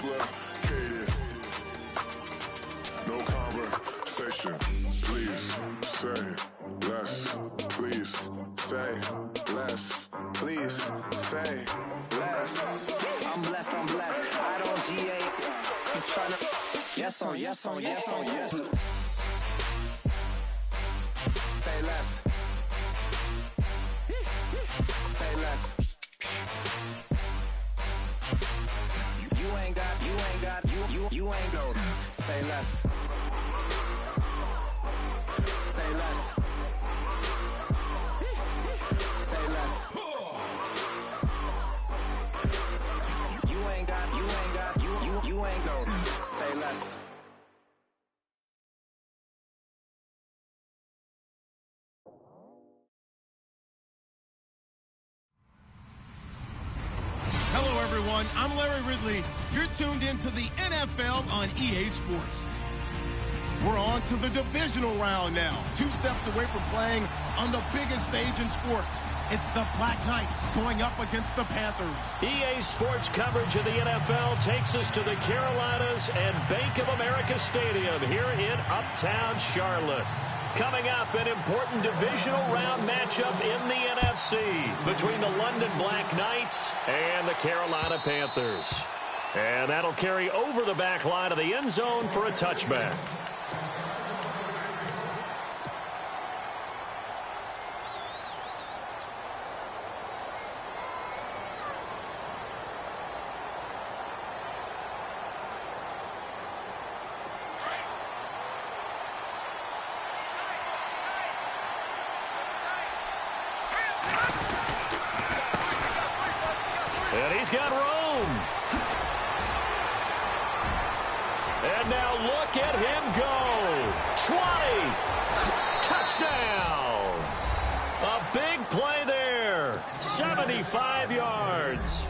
complicated. No conversation. Please say less. Please say less. Please say less. I'm blessed, I don't G8. You tryna yes on yes on yes on yes. Say less. Say less. You ain't got you ain't go. Say less. Say less. Say less. You ain't got you ain't go. Say less. Hello, everyone. I'm Larry Ridley. You're tuned into the NFL on EA Sports. We're on to the divisional round now. 2 steps away from playing on the biggest stage in sports. It's the Black Knights going up against the Panthers. EA Sports coverage of the NFL takes us to the Carolinas and Bank of America Stadium here in Uptown Charlotte. Coming up, an important divisional round matchup in the NFC between the London Black Knights and the Carolina Panthers. And that'll carry over the back line of the end zone for a touchback. And he's got room. And now look at him go. 20. Touchdown. A big play there. 75 yards.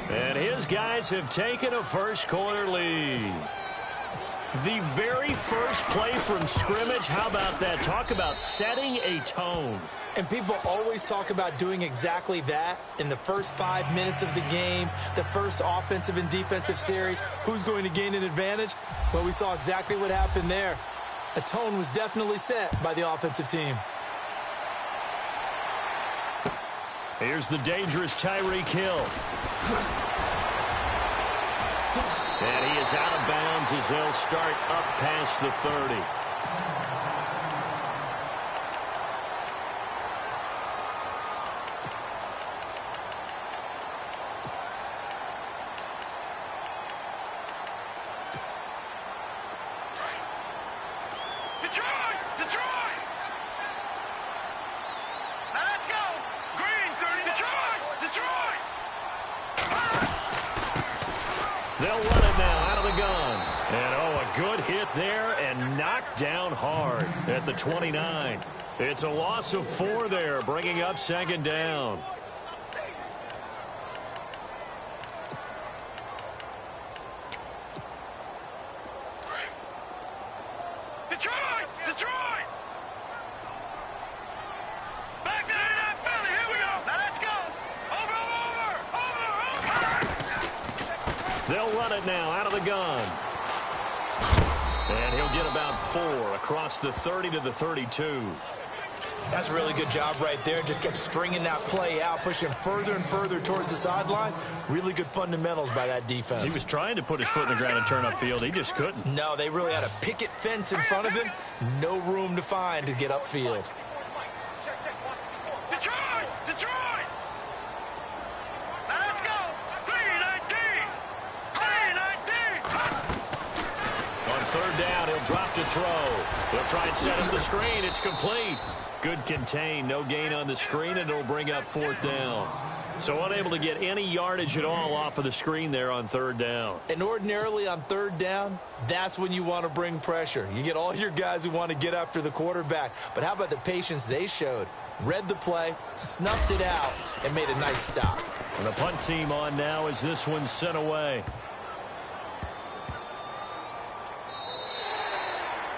And his guys have taken a first-quarter lead. The very first play from scrimmage, how about that? Talk about setting a tone. And people always talk about doing exactly that in the first 5 minutes of the game, the first offensive and defensive series. Who's going to gain an advantage? Well, we saw exactly what happened there. A tone was definitely set by the offensive team. Here's the dangerous Tyreek Hill. And he is out of bounds as they'll start up past the 30. They'll run it now out of the gun. And, oh, a good hit there and knocked down hard at the 29. It's a loss of 4 there, bringing up second down. They'll run it now out of the gun. And he'll get about 4 across the 30 to the 32. That's a really good job right there. Just kept stringing that play out, pushing further and further towards the sideline. Really good fundamentals by that defense. He was trying to put his foot in the ground and turn upfield. He just couldn't. No, they really had a picket fence in front of him. No room to find to get upfield. Third down, he'll drop to throw. He'll try and set up the screen. It's complete. Good contain. No gain on the screen, and it'll bring up 4th down. So unable to get any yardage at all off of the screen there on 3rd down. And ordinarily on 3rd down, that's when you want to bring pressure. You get all your guys who want to get after the quarterback. But how about the patience they showed? Read the play, snuffed it out, and made a nice stop. And the punt team on now as this one's sent away.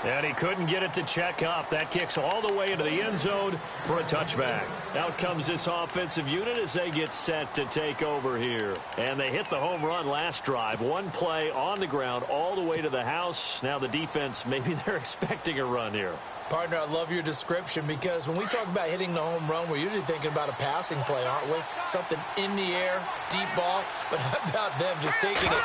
And he couldn't get it to check up. That kicks all the way into the end zone for a touchback. Out comes this offensive unit as they get set to take over here. And they hit the home run last drive. One play on the ground all the way to the house. Now the defense, maybe they're expecting a run here. Partner, I love your description because when we talk about hitting the home run, we're usually thinking about a passing play, aren't we? Something in the air, deep ball. But how about them just taking it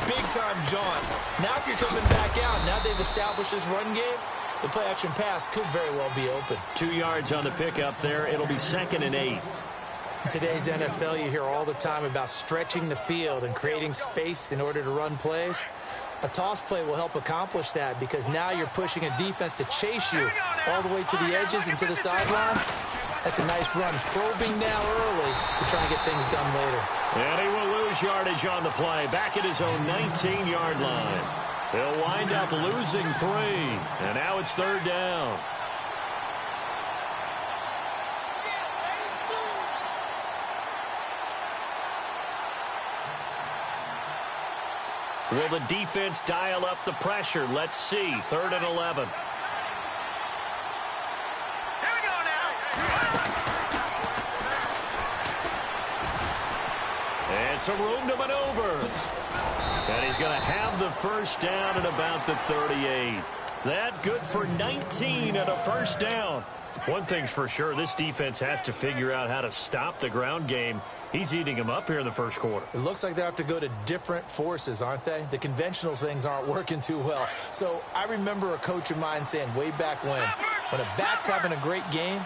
big-time jaunt? Now if you're coming back out, now they've established this run game, the play-action pass could very well be open. 2 yards on the pickup there. It'll be 2nd and 8. In today's NFL, you hear all the time about stretching the field and creating space in order to run plays. A toss play will help accomplish that because now you're pushing a defense to chase you all the way to the edges and to the sideline. That's a nice run, probing now early to try and get things done later. And he will lose yardage on the play, back at his own 19-yard line. He'll wind up losing 3, and now it's 3rd down. Will the defense dial up the pressure? Let's see. 3rd and 11. Here we go now. And some room to maneuver. And he's going to have the first down at about the 38. That good for 19 at a first down. One thing's for sure, this defense has to figure out how to stop the ground game. He's eating them up here in the first quarter. It looks like they have to go to different forces, aren't they? The conventional things aren't working too well. So I remember a coach of mine saying way back when a back's having a great game,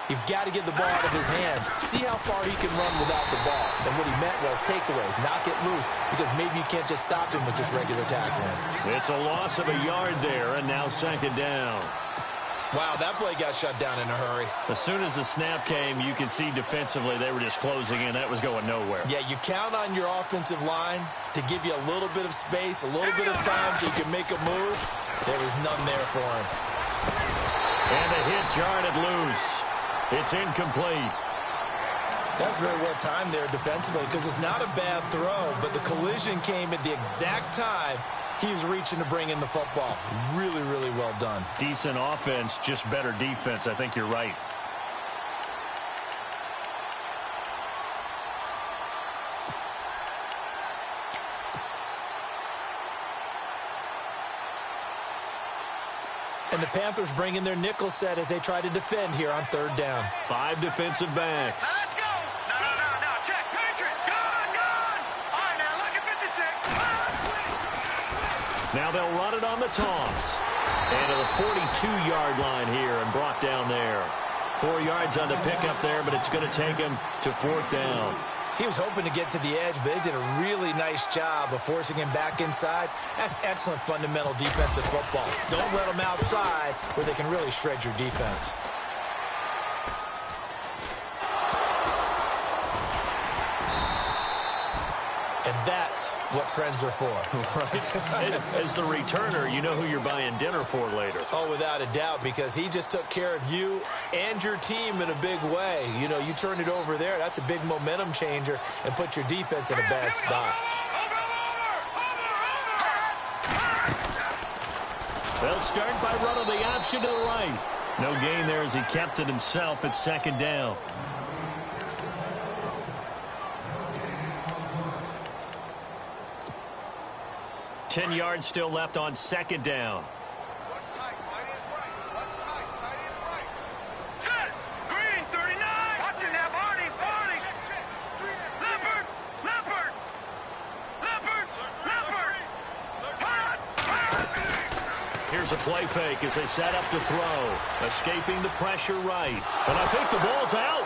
you've got to get the ball out of his hands. See how far he can run without the ball. And what he meant was takeaways, knock it loose, because maybe you can't just stop him with just regular tackling. It's a loss of a yard there, and now 2nd down. Wow, that play got shut down in a hurry. As soon as the snap came, you could see defensively they were just closing in. That was going nowhere. Yeah, you count on your offensive line to give you a little bit of space, a little bit of time so you can make a move. There was none there for him. And the hit jarred it loose. It's incomplete. That's very well timed there defensively because it's not a bad throw, but the collision came at the exact time he was reaching to bring in the football. Really, really well done. Decent offense, just better defense. I think you're right. And the Panthers bring in their nickel set as they try to defend here on 3rd down. 5 defensive backs. Let's go. No. Check. Patriot. Gone. All right, now look at 56. Now they'll run it on the toss. And to the 42-yard line here and brought down there. 4 yards on the pickup there, but it's going to take him to 4th down. He was hoping to get to the edge, but they did a really nice job of forcing him back inside. That's excellent fundamental defensive football. Don't let them outside where they can really shred your defense. And that's what friends are for. Right. As the returner, you know who you're buying dinner for later. Oh, without a doubt, because he just took care of you and your team in a big way. You know, you turn it over there, that's a big momentum changer and put your defense in a bad spot. They'll start by running the option to the right. No gain there as he kept it himself at 2nd down. Ten yards still left on 2nd down. What's tight? Tight is right. What's tight? Tight is right. Set. Green, 39. Watching that, Barney. Check. Leopard. Here's a play fake as they set up to throw. Escaping the pressure right. And I think the ball's out.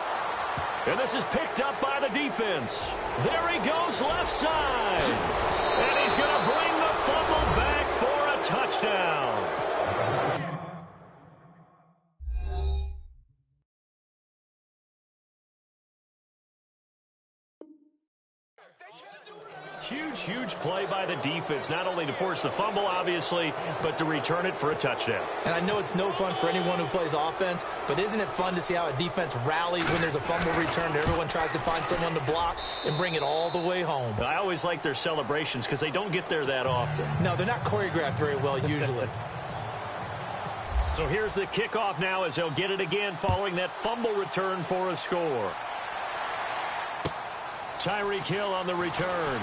And this is picked up by the defense. There he goes left side. And he's going to bring the fumble back for a touchdown. Huge play by the defense, not only to force the fumble, obviously, but to return it for a touchdown. And I know it's no fun for anyone who plays offense, but isn't it fun to see how a defense rallies when there's a fumble return and everyone tries to find someone to block and bring it all the way home? I always like their celebrations because they don't get there that often. No, they're not choreographed very well usually. So here's the kickoff now as they'll get it again following that fumble return for a score. Tyreek Hill on the return.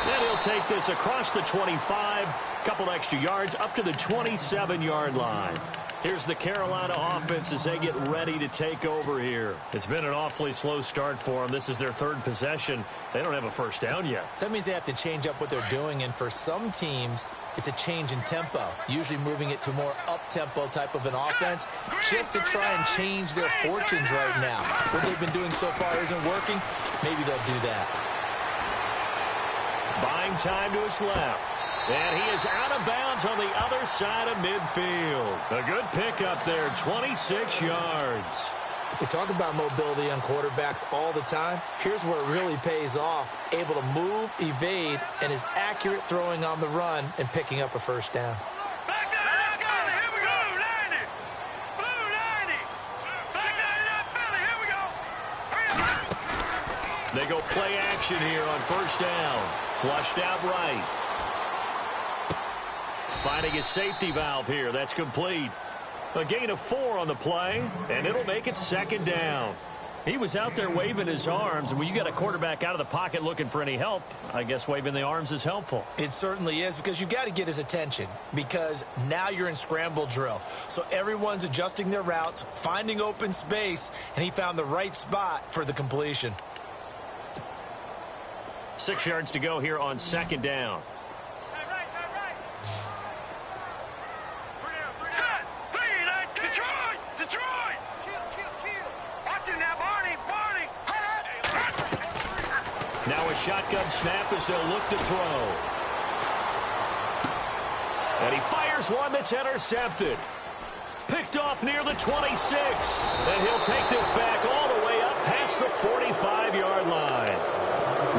And he'll take this across the 25, couple extra yards up to the 27-yard line. Here's the Carolina offense as they get ready to take over here. It's been an awfully slow start for them. This is their third possession. They don't have a first down yet. So that means they have to change up what they're doing, and for some teams, it's a change in tempo, usually moving it to more up-tempo type of an offense just to try and change their fortunes right now. What they've been doing so far isn't working. Maybe they'll do that. Buying time to his left. And he is out of bounds on the other side of midfield. A good pickup there, 26 yards. We talk about mobility on quarterbacks all the time. Here's where it really pays off. Able to move, evade, and is accurate throwing on the run and picking up a first down. Back down, let's go. Here we go. Blue 90. Back down, Philly. Here we go. Hurry up. They go play action here on first down. Flushed out right. Finding his safety valve here. That's complete. A gain of 4 on the play, and it'll make it second down. He was out there waving his arms, and when you got a quarterback out of the pocket looking for any help, I guess waving the arms is helpful. It certainly is, because you got to get his attention, because now you're in scramble drill. So everyone's adjusting their routes, finding open space, and he found the right spot for the completion. 6 yards to go here on second down. Now a shotgun snap as they'll look to throw. And he fires one that's intercepted. Picked off near the 26. And he'll take this back all the way up past the 45-yard line.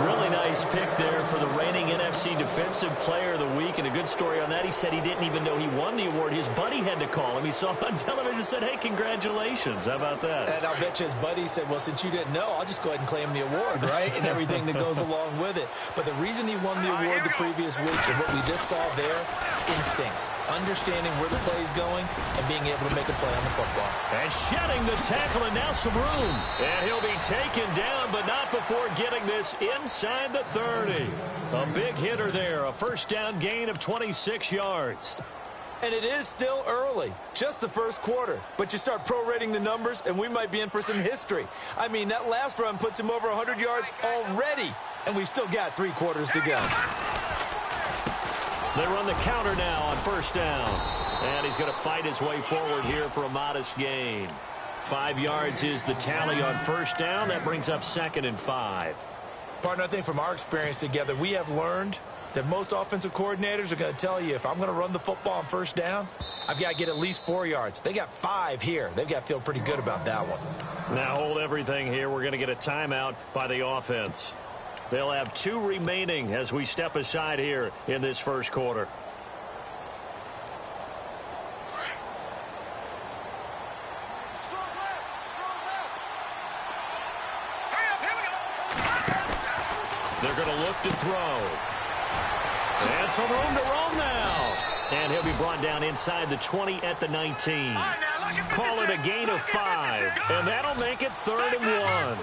Really nice pick there for the reigning NFC Defensive Player of the Week. And a good story on that, he said he didn't even know he won the award. His buddy had to call him. He saw it on television and said, hey, congratulations. How about that? And I'll bet you his buddy said, well, since you didn't know, I'll just go ahead and claim the award, right? And everything that goes along with it. But the reason he won the award the previous week and what we just saw there, instincts. Understanding where the play's going and being able to make a play on the football. And shedding the tackle and now some room. And he'll be taken down, but not before getting this inside the 30. A big hitter there. A first down gain of 26 yards. And it is still early, just the first quarter. But you start prorating the numbers, and we might be in for some history. I mean, that last run puts him over 100 yards already, and we've still got 3 quarters to go. They run the counter now on first down. And he's going to fight his way forward here for a modest gain. 5 yards is the tally on first down. That brings up 2nd and 5. Partner, I think from our experience together, we have learned that most offensive coordinators are going to tell you, if I'm going to run the football on first down, I've got to get at least 4 yards. They got 5 here. They've got to feel pretty good about that one. Now hold everything here. We're going to get a timeout by the offense. They'll have 2 remaining as we step aside here in this first quarter. They're going to look to throw. And some room to roam now. And he'll be brought down inside the 20 at the 19. Call it a gain of 5. And that'll make it 3rd and 1.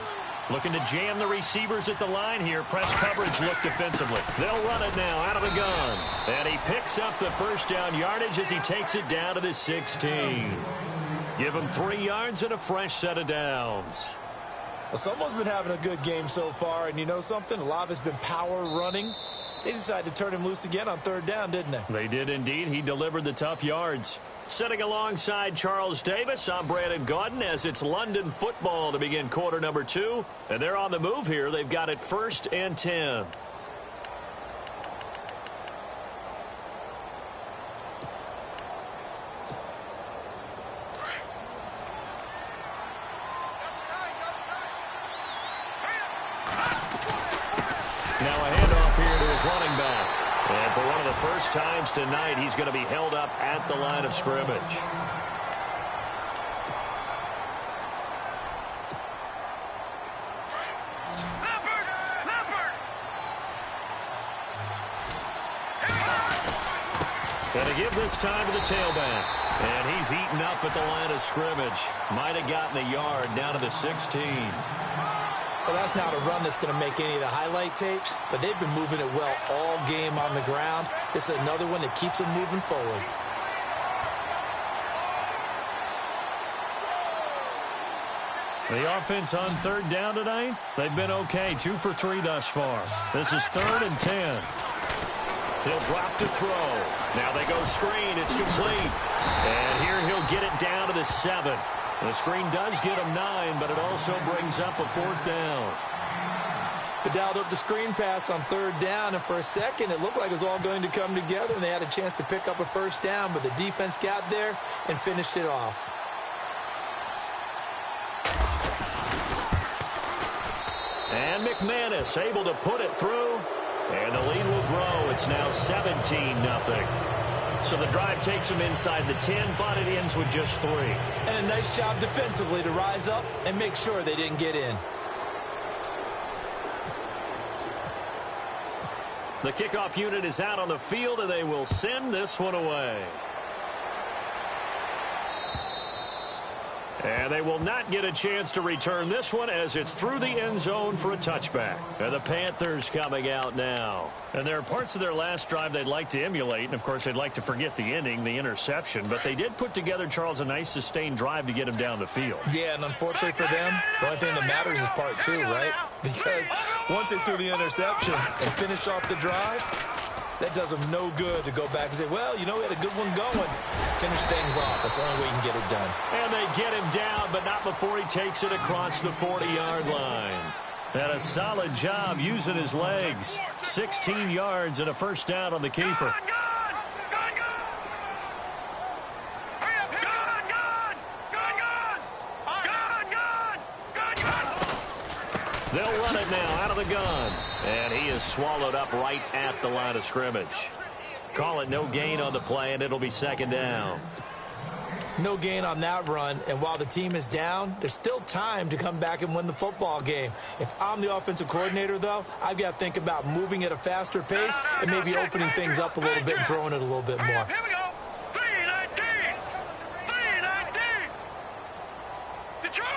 Looking to jam the receivers at the line here. Press coverage look defensively. They'll run it now out of the gun. And he picks up the first down yardage as he takes it down to the 16. Give him 3 yards and a fresh set of downs. Well, someone's been having a good game so far, and you know something? A lot of it's been power running. They decided to turn him loose again on 3rd down, didn't they? They did indeed. He delivered the tough yards. Sitting alongside Charles Davis, I'm Brandon Gaudin as it's London football to begin quarter number 2. And they're on the move here. They've got it 1st and 10. Now a handoff here to his running back. And for one of the first times tonight, he's going to be held up at the line of scrimmage. And give this time to the tailback. And he's eaten up at the line of scrimmage. Might have gotten a yard down to the 16. Well, that's not a run that's going to make any of the highlight tapes, but they've been moving it well all game on the ground. This is another one that keeps them moving forward. The offense on third down tonight, they've been okay. 2 for 3 thus far. This is 3rd and 10. He'll drop to throw. Now they go screen. It's complete. And here he'll get it down to the 7. The screen does get him 9, but it also brings up a 4th down. They dialed up the screen pass on 3rd down, and for a second it looked like it was all going to come together, and they had a chance to pick up a 1st down, but the defense got there and finished it off. And McManus able to put it through, and the lead will grow. It's now 17-0. So the drive takes them inside the 10, but it ends with just 3. And a nice job defensively to rise up and make sure they didn't get in. The kickoff unit is out on the field, and they will send this one away. And they will not get a chance to return this one as it's through the end zone for a touchback. And the Panthers coming out now. And there are parts of their last drive they'd like to emulate. And, of course, they'd like to forget the ending, the interception. But they did put together, Charles, a nice sustained drive to get him down the field. Yeah, and unfortunately for them, the only thing that matters is part 2, right? Because once they threw the interception and finished off the drive, that does them no good to go back and say, well, you know, we had a good one going. Finish things off. That's the only way you can get it done. And they get him down, but not before he takes it across the 40-yard line. And a solid job using his legs. 16 yards and a 1st down on the keeper. They'll run it now out of the gun. And he is swallowed up right at the line of scrimmage. Call it no gain on the play, and it'll be 2nd down. No gain on that run, and while the team is down, there's still time to come back and win the football game. If I'm the offensive coordinator, though, I've got to think about moving at a faster pace and maybe opening things up a little bit and throwing it a little bit more. Here we go. 3-19. 3-19. Detroit.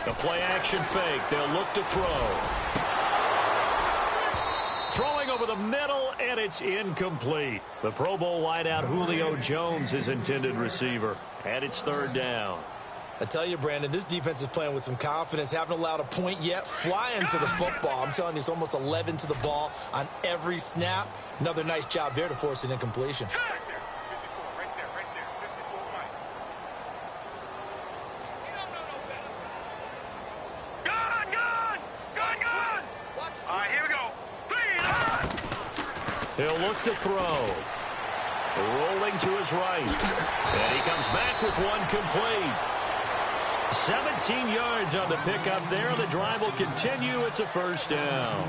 The play-action fake. They'll look to throw. Throwing over the middle, and it's incomplete. The Pro Bowl wideout Julio Jones is intended receiver. And it's 3rd down. I tell you, Brandon, this defense is playing with some confidence. Haven't allowed a point yet. Flying to the football. I'm telling you, it's almost 11 to the ball on every snap. Another nice job there to force an incompletion. Right there. 54 points. Gun. All right, here we go. 3. He'll look to throw. Rolling to his right. And he comes back with one complete. 17 yards on the pickup there. The drive will continue. It's a 1st down.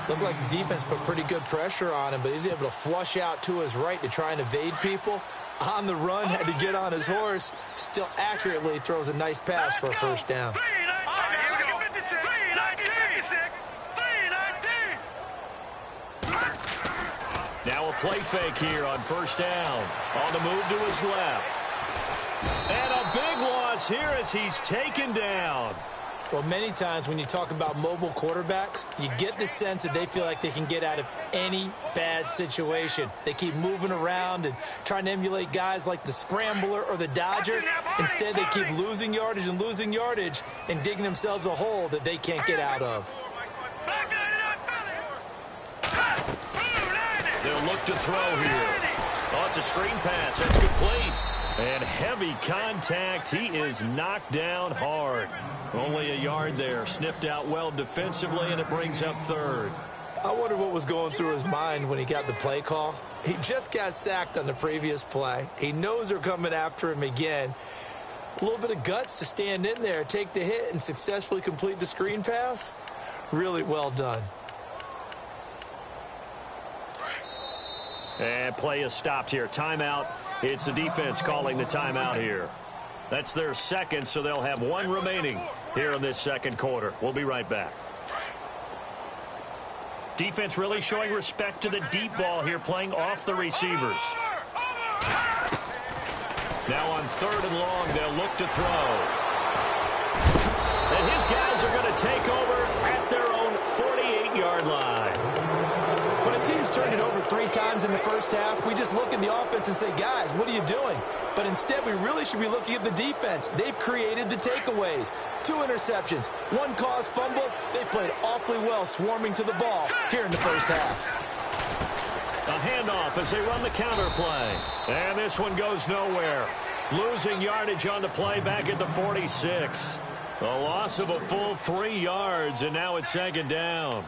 Looked like the defense put pretty good pressure on him, but he's able to flush out to his right to try and evade people. On the run, had to get on his horse. Still accurately throws a nice pass for a 1st down. 3-19. Here we go. 3-19. Now a play fake here on 1st down. On the move to his left. And a big loss here as he's taken down. Well, many times when you talk about mobile quarterbacks, you get the sense that they feel like they can get out of any bad situation. They keep moving around and trying to emulate guys like the Scrambler or the Dodger. Instead, they keep losing yardage and digging themselves a hole that they can't get out of. They'll look to throw here. Oh, it's a screen pass. That's complete. And heavy contact. He is knocked down hard. Only a yard there. Sniffed out well defensively, and it brings up 3rd. I wonder what was going through his mind when he got the play call. He just got sacked on the previous play. He knows they're coming after him again. A little bit of guts to stand in there, take the hit, and successfully complete the screen pass. Really well done. And play is stopped here. Timeout. It's the defense calling the timeout here. That's their 2nd, so they'll have 1 remaining here in this 2nd quarter. We'll be right back. Defense really showing respect to the deep ball here, playing off the receivers. Now on 3rd and long, they'll look to throw. And his guys are going to take over at their own 48-yard line. When a team's turned it over 3 times in the first half, we just look at the offense and say, guys, what are you doing? But instead, we really should be looking at the defense. They've created the takeaways. 2 interceptions, 1 caused fumble. They played awfully well swarming to the ball here in the first half. A handoff as they run the counter play. And this one goes nowhere. Losing yardage on the play back at the 46. A loss of a full 3 yards, and now it's 2nd down.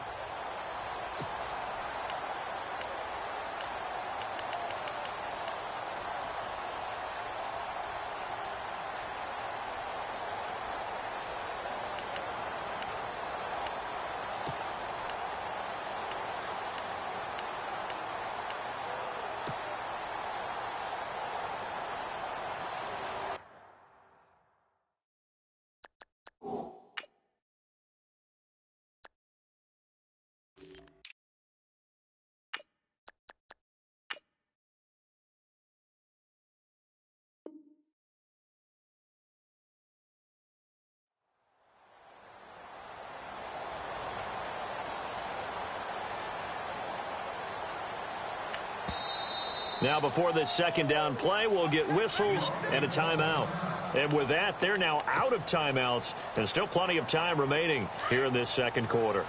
Now before this 2nd down play, we'll get whistles and a timeout. And with that, they're now out of timeouts and still plenty of time remaining here in this 2nd quarter.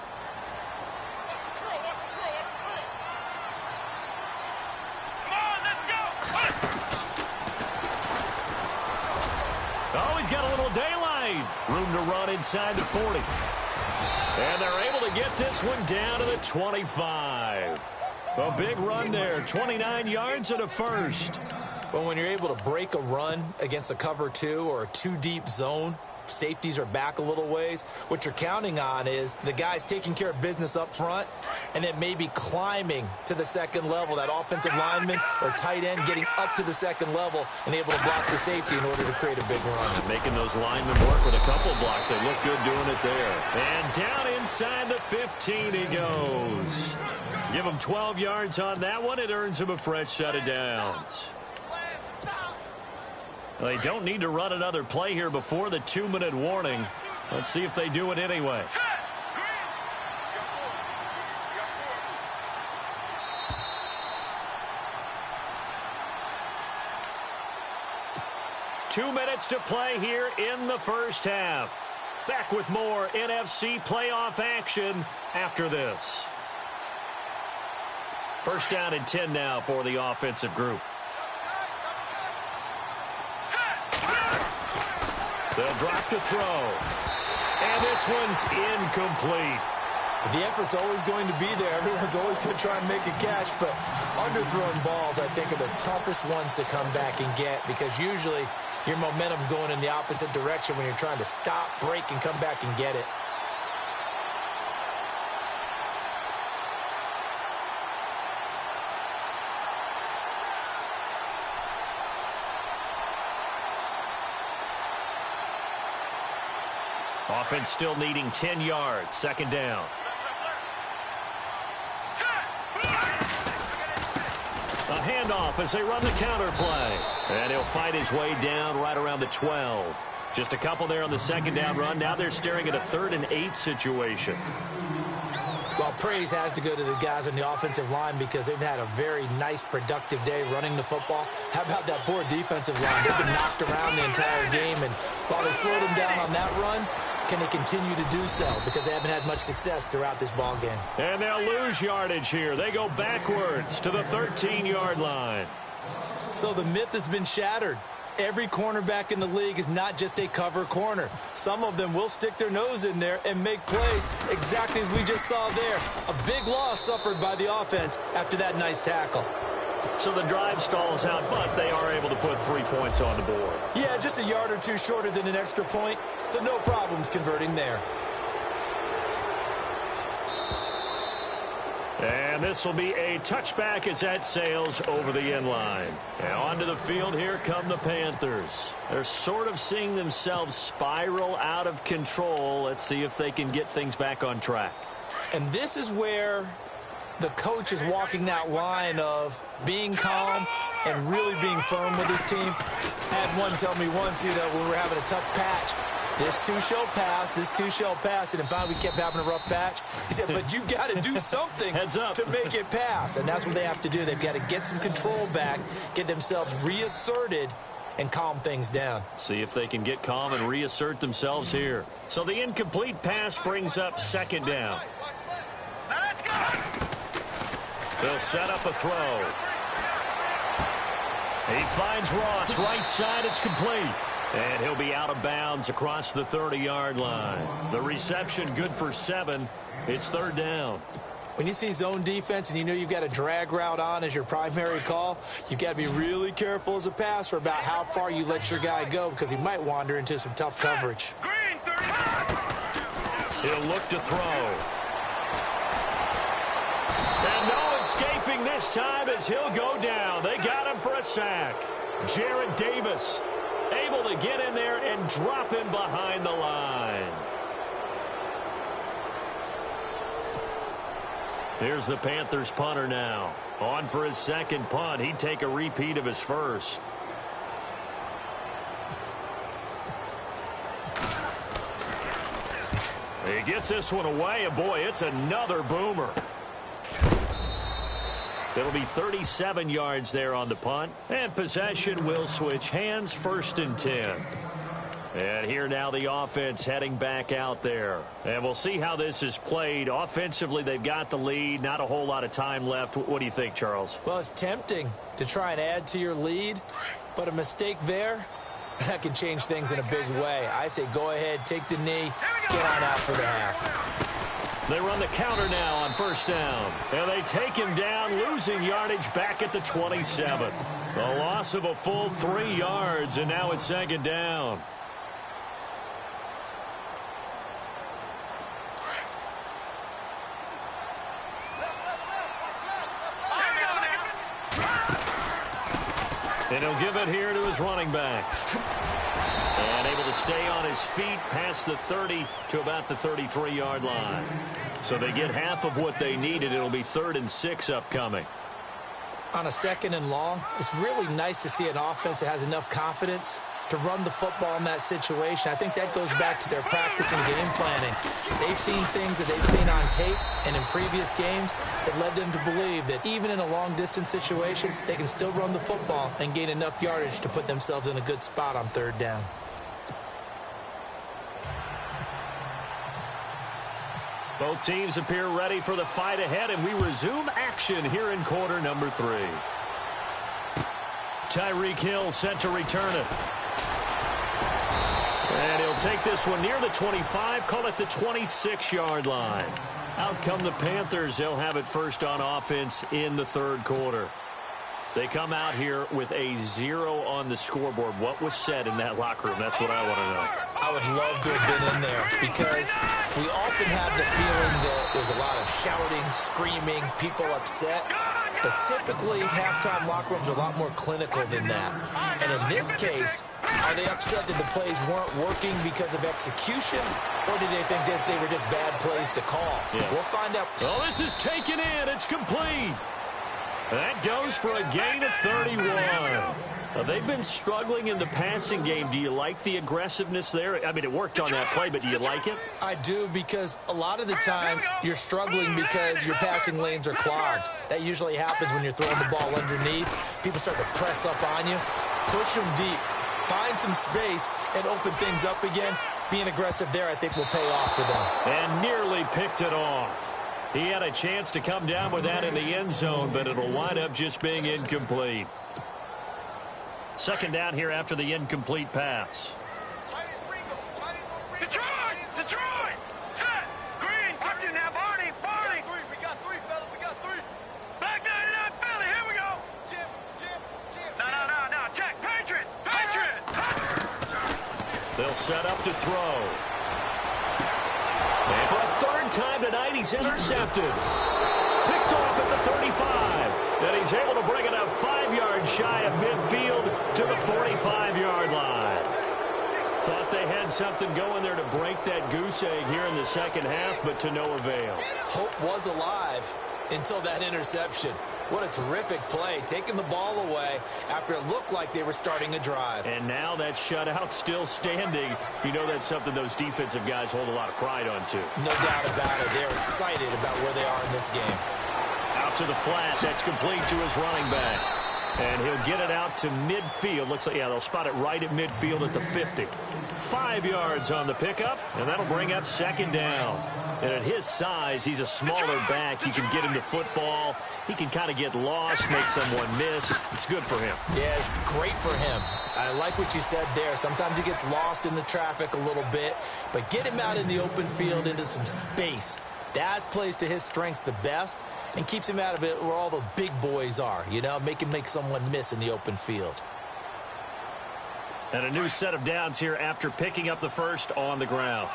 Oh, he's got a little daylight. Room to run inside the 40. And they're able to get this one down to the 25. A big run there, 29 yards and a first. But when you're able to break a run against a cover 2 or a 2-deep zone, safeties are back a little ways. What you're counting on is the guys taking care of business up front and then maybe climbing to the 2nd level, that offensive lineman or tight end getting up to the 2nd level and able to block the safety in order to create a big run. And making those linemen work with a couple blocks. They look good doing it there. And down inside the 15 he goes. Give him 12 yards on that one. It earns him a fresh set of downs. They don't need to run another play here before the 2-minute warning. Let's see if they do it anyway. Two minutes to play here in the first half. Back with more NFC playoff action after this. 1st down and 10 now for the offensive group. They'll drop the throw. And this one's incomplete. The effort's always going to be there. Everyone's always going to try and make a catch, but underthrown balls, I think, are the toughest ones to come back and get because usually your momentum's going in the opposite direction when you're trying to stop, break, and come back and get it. Offense still needing 10 yards. 2nd down. A handoff as they run the counter play. And he'll fight his way down right around the 12. Just a couple there on the 2nd down run. Now they're staring at a 3rd and 8 situation. Well, praise has to go to the guys on the offensive line because they've had a very nice, productive day running the football. How about that poor defensive line? They've been knocked around the entire game, and while they slowed them down on that run, can they continue to do so? Because they haven't had much success throughout this ball game. And they'll lose yardage here. They go backwards to the 13-yard line. So the myth has been shattered. Every cornerback in the league is not just a cover corner. Some of them will stick their nose in there and make plays exactly as we just saw there. A big loss suffered by the offense after that nice tackle. So the drive stalls out, but they are able to put 3 points on the board. Yeah, just a yard or two shorter than an extra point, so no problems converting there. And this will be a touchback as that sails over the end line. Now onto the field, here come the Panthers. They're sort of seeing themselves spiral out of control. Let's see if they can get things back on track. And this is where the coach is walking that line of being calm and really being firm with his team. I had one tell me once, when we were having a tough patch, this too shall pass, this too shall pass. And finally, we kept having a rough patch. He said, but you got to do something to make it pass. And that's what they have to do. They've got to get some control back, get themselves reasserted, and calm things down. See if they can get calm and reassert themselves here. So the incomplete pass brings up second down. Let's go. They'll set up a throw. He finds Ross, right side, it's complete. And he'll be out of bounds across the 30-yard line. The reception good for 7. It's third down. When you see zone defense and you know you've got a drag route on as your primary call, you've got to be really careful as a passer about how far you let your guy go because he might wander into some tough coverage. Green, 35. He'll look to throw. And no escaping this time as he'll go down. They got him for a sack. Jared Davis able to get in there and drop him behind the line. Here's the Panthers punter now. On for his second punt. He'd take a repeat of his first. He gets this one away, and boy, it's another boomer. It'll be 37 yards there on the punt, and possession will switch hands, 1st and 10. And here now the offense heading back out there. And we'll see how this is played. Offensively, they've got the lead. Not a whole lot of time left. What do you think, Charles? Well, it's tempting to try and add to your lead, but a mistake there, that can change things in a big way. I say go ahead, take the knee, get on out for the half. They run the counter now on 1st down. And they take him down, losing yardage back at the 27. A loss of a full 3 yards, and now it's 2nd down. And he'll give it here to his running back. And able to stay on his feet past the 30 to about the 33-yard line. So they get half of what they needed. It'll be 3rd and 6 upcoming. On a 2nd and long, it's really nice to see an offense that has enough confidence to run the football in that situation. I think that goes back to their practice and game planning. They've seen things that they've seen on tape and in previous games that led them to believe that even in a long-distance situation, they can still run the football and gain enough yardage to put themselves in a good spot on 3rd down. Both teams appear ready for the fight ahead, and we resume action here in quarter number 3. Tyreek Hill set to return it. And he'll take this one near the 25, call it the 26-yard line. Out come the Panthers. They'll have it first on offense in the 3rd quarter. They come out here with a 0 on the scoreboard. What was said in that locker room? That's what I want to know. I would love to have been in there because we often have the feeling that there's a lot of shouting, screaming, people upset. But typically, halftime locker rooms are a lot more clinical than that. And in this case, are they upset that the plays weren't working because of execution? Or did they think they were just bad plays to call? Yeah. We'll find out. Oh, this is taken in. It's complete. That goes for a gain of 31. They've been struggling in the passing game. Do you like the aggressiveness there? I mean, it worked on that play, but do you like it? I do, because a lot of the time you're struggling because your passing lanes are clogged. That usually happens when you're throwing the ball underneath. People start to press up on you. Push them deep. Find some space and open things up again. Being aggressive there, I think, will pay off for them. And nearly picked it off. He had a chance to come down with that in the end zone, but it'll wind up just being incomplete. 2nd down here after the incomplete pass. Detroit! Detroit! Set! Green! Watch it now, Barney! Barney! We got 3, fellas. We got 3. Black 99 Philly, here we go! Jim. No. Jack, Patriot! They'll set up to throw. And for a 3rd time tonight, he's intercepted. Picked off at the 35. And he's able to bring it up 5 yards shy of midfield to the 45-yard line. Thought they had something going there to break that goose egg here in the 2nd half, but to no avail. Hope was alive. until that interception. What a terrific play, taking the ball away after it looked like they were starting a drive. And now that shutout still standing. You know that's something those defensive guys hold a lot of pride on, too. No doubt about it. They're excited about where they are in this game. Out to the flat. That's complete to his running back. And he'll get it out to midfield. Looks like, yeah, they'll spot it right at midfield at the 50. 5 yards on the pickup, and that'll bring up second down. And at his size, he's a smaller back. You can get him to football. He can kind of get lost, make someone miss. It's good for him. Yeah, it's great for him. I like what you said there. Sometimes he gets lost in the traffic a little bit, but get him out in the open field into some space. That plays to his strengths the best and keeps him out of it where all the big boys are, you know, make someone miss in the open field. And a new set of downs here after picking up the first on the ground.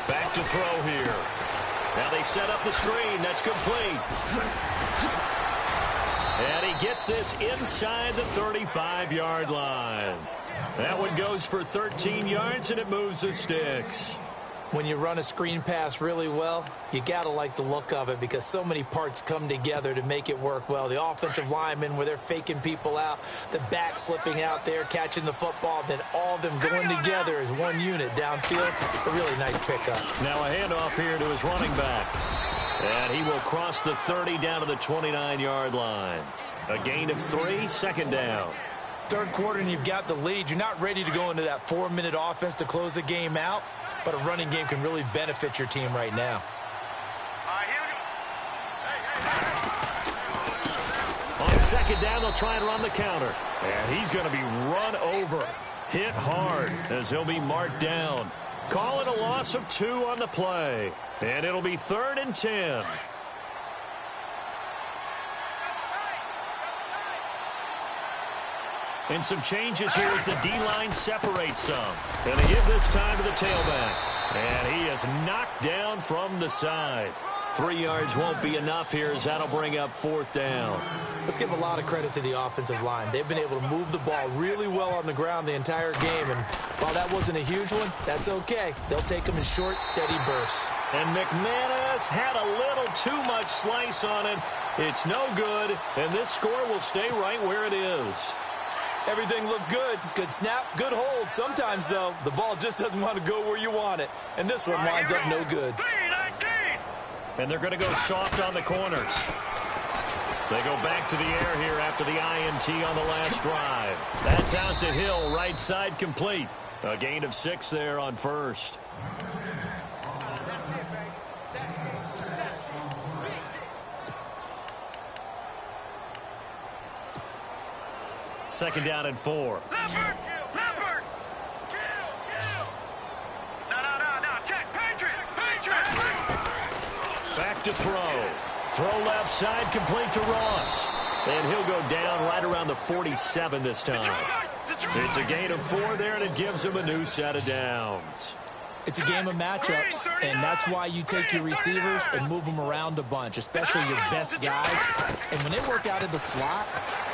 Back to throw here. Now they set up the screen. That's complete. And he gets this inside the 35-yard line. That one goes for 13 yards, and it moves the sticks. When you run a screen pass really well, you got to like the look of it because so many parts come together to make it work well. The offensive linemen where they're faking people out, the back slipping out there, catching the football, then all of them going together as one unit downfield. A really nice pickup. Now a handoff here to his running back. And he will cross the 30 down to the 29-yard line. A gain of 3, second down. Third quarter and you've got the lead. You're not ready to go into that 4-minute offense to close the game out. But a running game can really benefit your team right now. On second down, they'll try and run the counter. And he's going to be run over. Hit hard as he'll be marked down. Calling a loss of 2 on the play. And it'll be 3rd and 10. And some changes here as the D-line separates some. And they give this time to the tailback. And he is knocked down from the side. 3 yards won't be enough here as that'll bring up 4th down. Let's give a lot of credit to the offensive line. They've been able to move the ball really well on the ground the entire game. And while that wasn't a huge one, that's okay. They'll take them in short, steady bursts. And McManus had a little too much slice on it. It's no good. And this score will stay right where it is. Everything looked good. Good snap, good hold. Sometimes, though, the ball just doesn't want to go where you want it. And this one winds up no good. And they're going to go soft on the corners. They go back to the air here after the INT on the last drive. That's out to Hill, right side complete. A gain of 6 there on first. Second down and 4. Leopard! Leopard! Kill! No. Check! Patriot! Back to throw. Throw left side, complete to Ross. And he'll go down right around the 47 this time. It's a gain of 4 there, and it gives him a new set of downs. It's a game of matchups, and that's why you take your receivers and move them around a bunch, especially your best guys. And when they work out in the slot,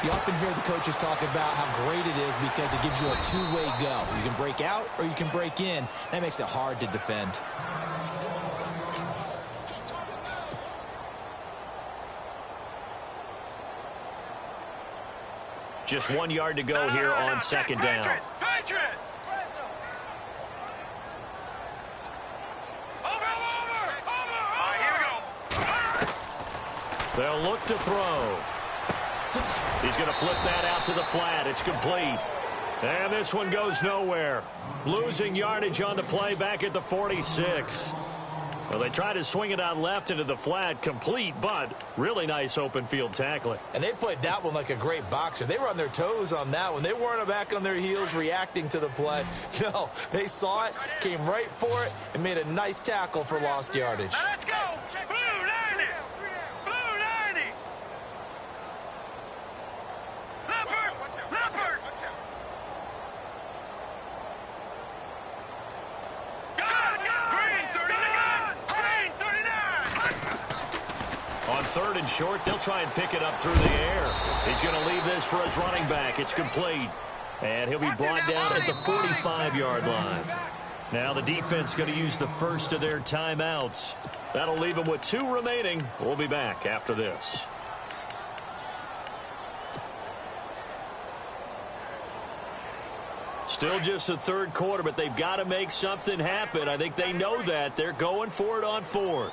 you often hear the coaches talk about how great it is because it gives you a two-way go. You can break out or you can break in. That makes it hard to defend. Just 1 yard to go here on second down. Patriot! They'll look to throw. He's going to flip that out to the flat. It's complete. And this one goes nowhere. Losing yardage on the play back at the 46. Well, they try to swing it out left into the flat, complete, but really nice open field tackling. And they played that one like a great boxer. They were on their toes on that one. They weren't back on their heels reacting to the play. No, they saw it, came right for it, and made a nice tackle for lost yardage. Now let's go! Blue 90! Blue 90! Leopard! Leopard! Green 39! Green 39! On third and short, they'll try and pick it up through the air. He's going to leave this for his running back. It's complete. And he'll be brought down at the 45-yard line. Now the defense going to use the first of their timeouts. That'll leave them with 2 remaining. We'll be back after this. Still just the third quarter, but they've got to make something happen. I think they know that. They're going for it on 4th.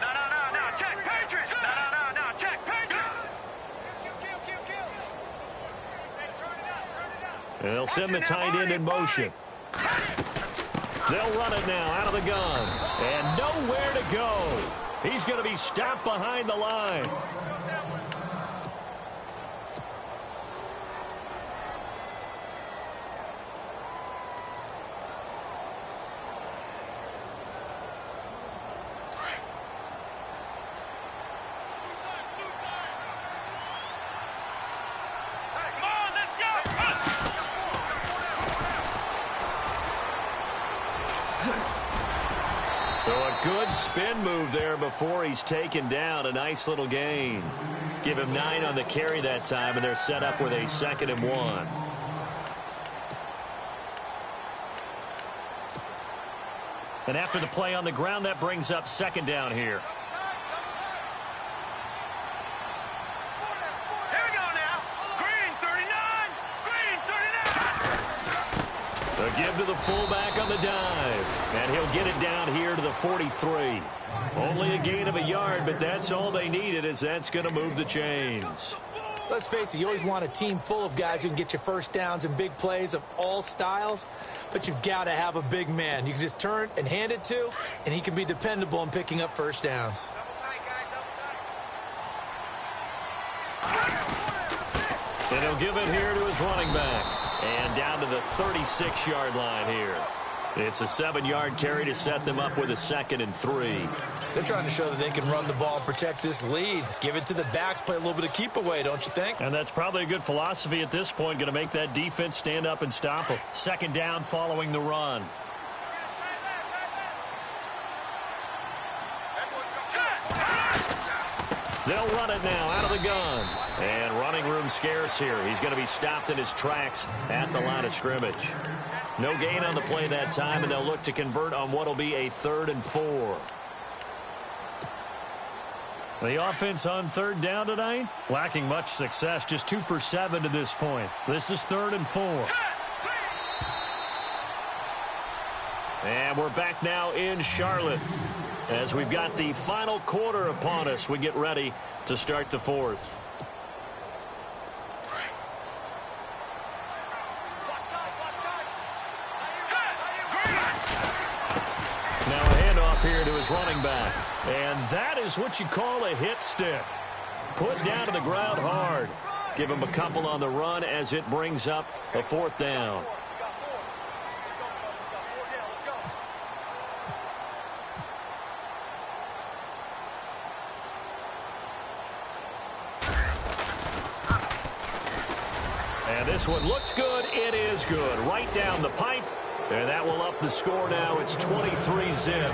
No, check, Patriots. No, check, Patriots. And they'll send the tight end in motion. They'll run it now out of the gun. And nowhere to go. He's going to be stopped behind the line. So a good spin move there before he's taken down. A nice little gain. Give him 9 on the carry that time, and they're set up with a 2nd and 1. And after the play on the ground, that brings up 2nd down here. Here we go now. Green 39. Green 39. The give to the fullback on the dive. And he'll get it down here to the 43. Only a gain of a yard, but that's all they needed, as that's going to move the chains. Let's face it, you always want a team full of guys who can get you first downs and big plays of all styles, but you've got to have a big man you can just turn and hand it to, and he can be dependable in picking up first downs. And he'll give it here to his running back. And down to the 36-yard line here. It's a 7-yard carry to set them up with a 2nd and 3. They're trying to show that they can run the ball and protect this lead. Give it to the backs, play a little bit of keep away, don't you think? And that's probably a good philosophy at this point, going to make that defense stand up and stop them. 2nd down following the run. They'll run it now out of the gun. And running room scarce here. He's going to be stopped in his tracks at the line of scrimmage. No gain on the play that time, and they'll look to convert on what will be a 3rd and 4. The offense on 3rd down tonight, lacking much success, just 2 for 7 to this point. This is 3rd and 4. And we're back now in Charlotte. As we've got the final quarter upon us, we get ready to start the 4th. Now a handoff here to his running back. And that is what you call a hit stick. Put down to the ground hard. Give him a couple on the run as it brings up a 4th down. And this one looks good. It is good. Right down the pipe. And that will up the score now. It's 23-zip.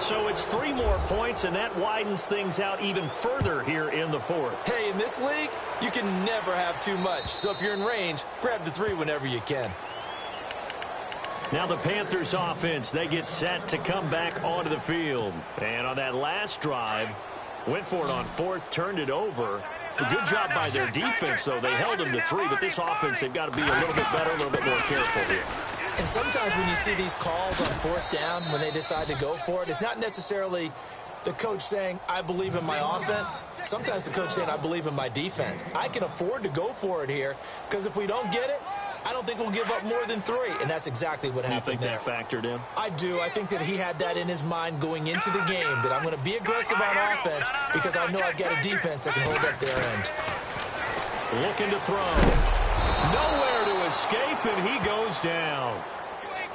So it's 3 more points, and that widens things out even further here in the 4th. Hey, in this league, you can never have too much. So if you're in range, grab the 3 whenever you can. Now the Panthers offense, they get set to come back onto the field. And on that last drive, went for it on 4th, turned it over. A good job by their defense, though. They held them to 3, but this offense, they've got to be a little bit better, a little bit more careful here. And sometimes when you see these calls on 4th down, when they decide to go for it, it's not necessarily the coach saying, I believe in my offense. Sometimes the coach saying, I believe in my defense. I can afford to go for it here, because if we don't get it, I don't think we'll give up more than 3. And that's exactly what happened there. You think that factored in? I do. I think that he had that in his mind going into the game, that I'm going to be aggressive on offense because I know I've got a defense that can hold up their end. Looking to throw. Nowhere to escape, and he goes down.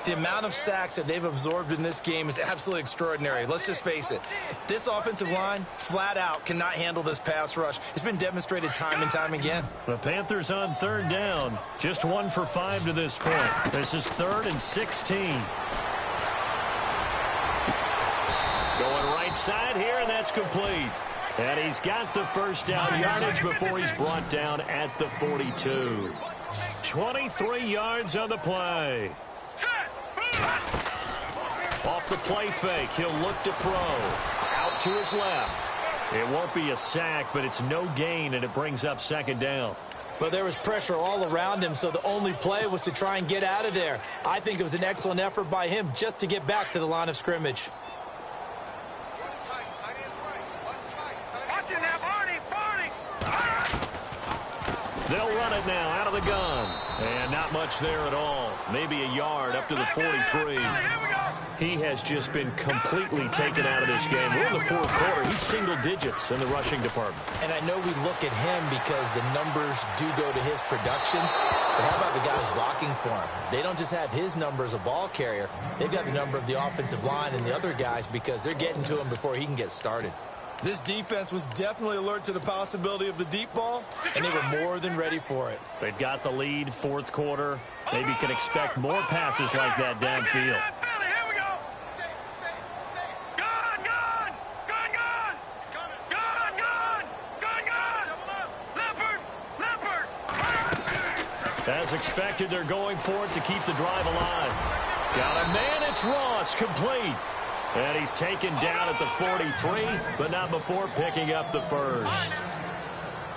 The amount of sacks that they've absorbed in this game is absolutely extraordinary. Let's just face it. This offensive line, flat out, cannot handle this pass rush. It's been demonstrated time and time again. The Panthers on 3rd down. Just 1 for 5 to this point. This is 3rd and 16. Going right side here, and that's complete. And he's got the first down yardage before he's brought down at the 42. 23 yards on the play. Off the play fake, he'll look to throw. Out to his left. It won't be a sack, but it's no gain, and it brings up second down. But there was pressure all around him, so the only play was to try and get out of there. I think it was an excellent effort by him just to get back to the line of scrimmage. They'll run it now out of the gun. And not much there at all. Maybe a yard up to the 43. He has just been completely taken out of this game. We're in the fourth quarter. He's single digits in the rushing department. And I know we look at him because the numbers do go to his production. But how about the guys blocking for him? They don't just have his number as a ball carrier. They've got the number of the offensive line and the other guys because they're getting to him before he can get started. This defense was definitely alert to the possibility of the deep ball, and they were more than ready for it. They've got the lead, fourth quarter. Maybe can expect more passes like that downfield. As expected, they're going for it to keep the drive alive. Got a man, it's Ross, complete. And he's taken down at the 43, but not before picking up the first.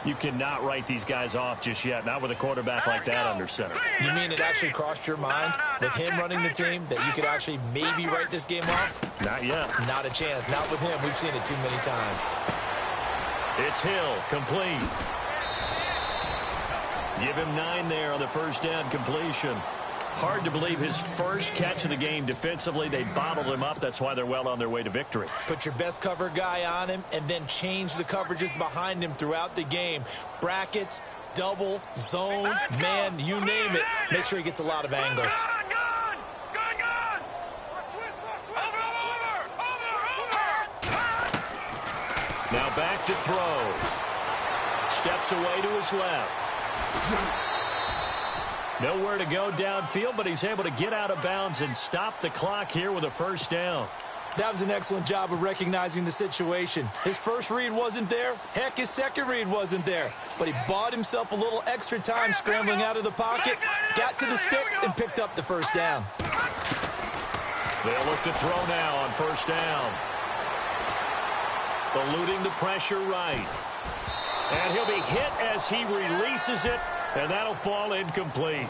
You cannot write these guys off just yet, not with a quarterback like that under center. You mean it actually crossed your mind with him running the team that you could actually maybe write this game off? Not yet. Not a chance. Not with him. We've seen it too many times. It's Hill, complete. Give him 9 there on the first down completion. Hard to believe his first catch of the game defensively. They bottled him up. That's why they're well on their way to victory. Put your best cover guy on him and then change the coverages behind him throughout the game. Brackets, double, zone, man, you name it. Make sure he gets a lot of angles. Now back to throw. Steps away to his left. Nowhere to go downfield, but he's able to get out of bounds and stop the clock here with a first down. That was an excellent job of recognizing the situation. His first read wasn't there. Heck, his second read wasn't there. But he bought himself a little extra time scrambling out of the pocket, got to the sticks, and picked up the first down. They'll look to throw now on first down. Eluding the pressure right. And he'll be hit as he releases it. And that'll fall incomplete.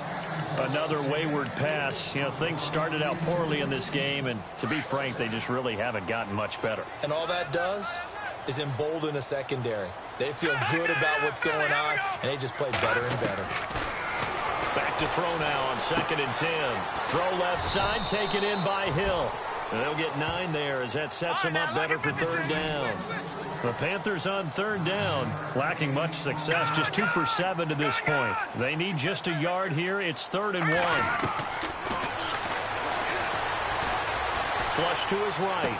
Another wayward pass. You know, things started out poorly in this game, and to be frank, they just really haven't gotten much better. And all that does is embolden a secondary. They feel good about what's going on, and they just play better and better. Back to throw now on 2nd and 10. Throw left side, taken in by Hill. And they'll get 9 there as that sets them up better for third down. The Panthers on third down, lacking much success, just 2 for 7 to this point. They need just a yard here. It's 3rd and 1. Flush to his right.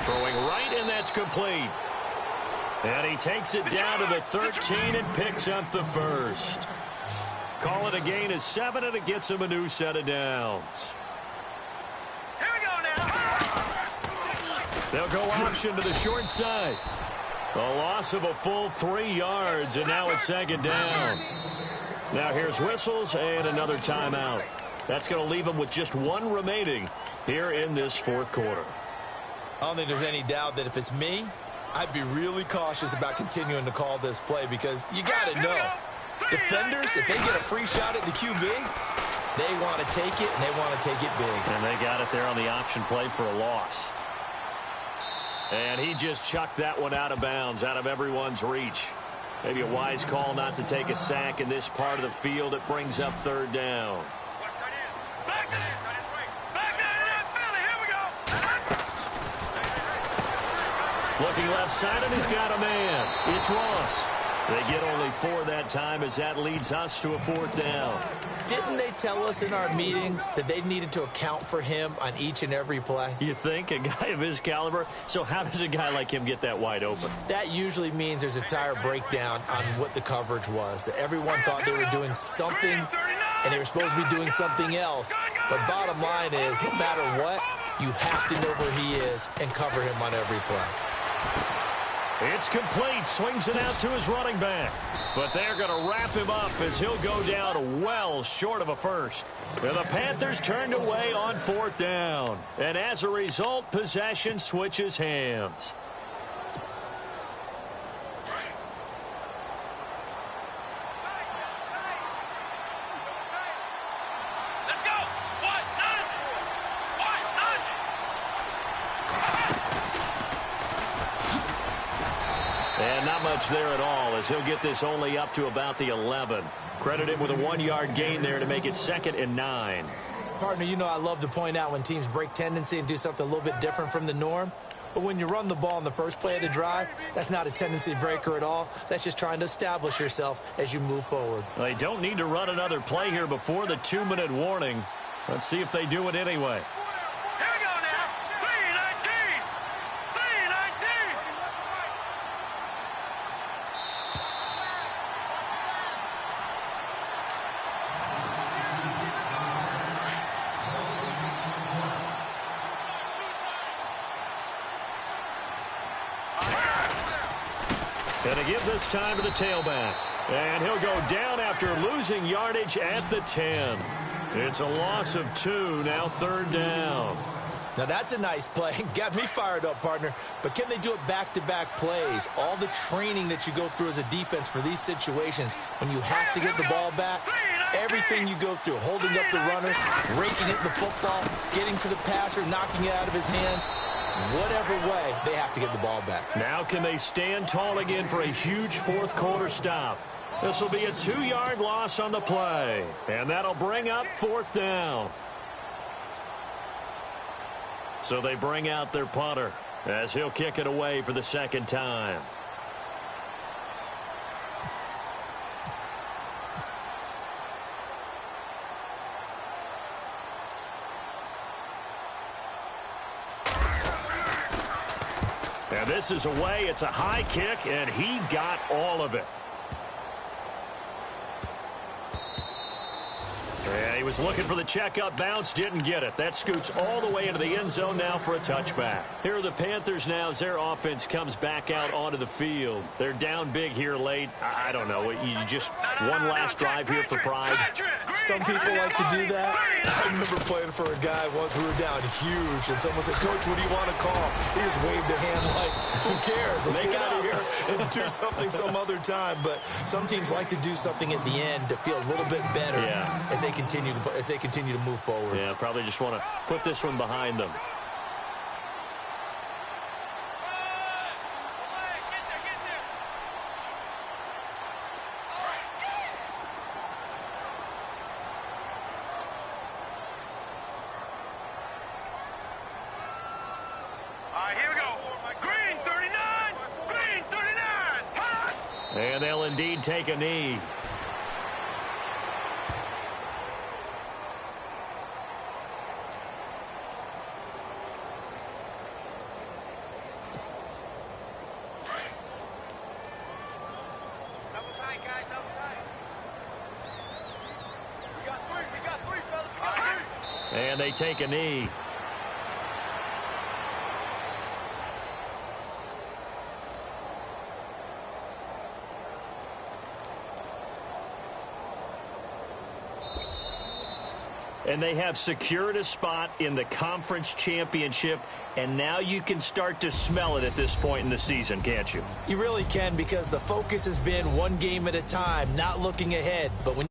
Throwing right, and that's complete. And he takes it down to the 13 and picks up the first. Call it a gain of 7, and it gets him a new set of downs. They'll go option to the short side. A loss of a full 3 yards, and now it's 2nd down. Now here's whistles and another timeout. That's going to leave them with just 1 remaining here in this fourth quarter. I don't think there's any doubt that if it's me, I'd be really cautious about continuing to call this play because you got to know, defenders, if they get a free shot at the QB, they want to take it, and they want to take it big. And they got it there on the option play for a loss. And he just chucked that one out of bounds, out of everyone's reach. Maybe a wise call not to take a sack in this part of the field. It brings up third down. Looking left side, and he's got a man. It's Ross. They get only 4 that time as that leads us to a 4th down. Didn't they tell us in our meetings that they needed to account for him on each and every play? You think? A guy of his caliber? So how does a guy like him get that wide open? That usually means there's a entire breakdown on what the coverage was. That everyone thought they were doing something, and they were supposed to be doing something else. But bottom line is, no matter what, you have to know where he is and cover him on every play. It's complete. Swings it out to his running back. But they're going to wrap him up as he'll go down well short of a first. And the Panthers turned away on 4th down. And as a result, possession switches hands. Let's go. What? None. What? None. And not much there at all as he'll get this only up to about the 11. Credit him with a 1-yard gain there to make it 2nd and 9. Partner, you know I love to point out when teams break tendency and do something a little bit different from the norm. But when you run the ball in the first play of the drive, that's not a tendency breaker at all. That's just trying to establish yourself as you move forward. They don't need to run another play here before the 2-minute warning. Let's see if they do it anyway. Here we go now. 319. 319. Gonna give this time to the tailback. And he'll go down after losing yardage at the 10. It's a loss of 2, now 3rd down. Now that's a nice play. Got me fired up, partner. But can they do it back-to-back plays? All the training that you go through as a defense for these situations, when you have to get the ball back, everything you go through, holding up the runner, raking it the football, getting to the passer, knocking it out of his hands, whatever way, they have to get the ball back. Now can they stand tall again for a huge 4th quarter stop? This will be a 2-yard loss on the play. And that'll bring up 4th down. So they bring out their punter as he'll kick it away for the 2nd time. And this is away. It's a high kick, and he got all of it. Yeah, he was looking for the checkup bounce, didn't get it. That scoots all the way into the end zone now for a touchback. Here are the Panthers now as their offense comes back out onto the field. They're down big here late. I don't know. You just one last drive here for pride. Some people like to do that. I remember playing for a guy once. We were down huge, and someone said, "Coach, what do you want to call?" He just waved a hand like, "Who cares? Let's get out of here and do something some other time." But some teams like to do something at the end to feel a little bit better as they continue to move forward. Yeah, probably just want to put this one behind them. Here we go. Green 39. Green 39. Hot. And they'll indeed take a knee. Double tight, guys, double tight. We got three, fellas, we got three. And they take a knee. And they have secured a spot in the conference championship, and now you can start to smell it at this point in the season, can't you? You really can, because the focus has been one game at a time, not looking ahead. But when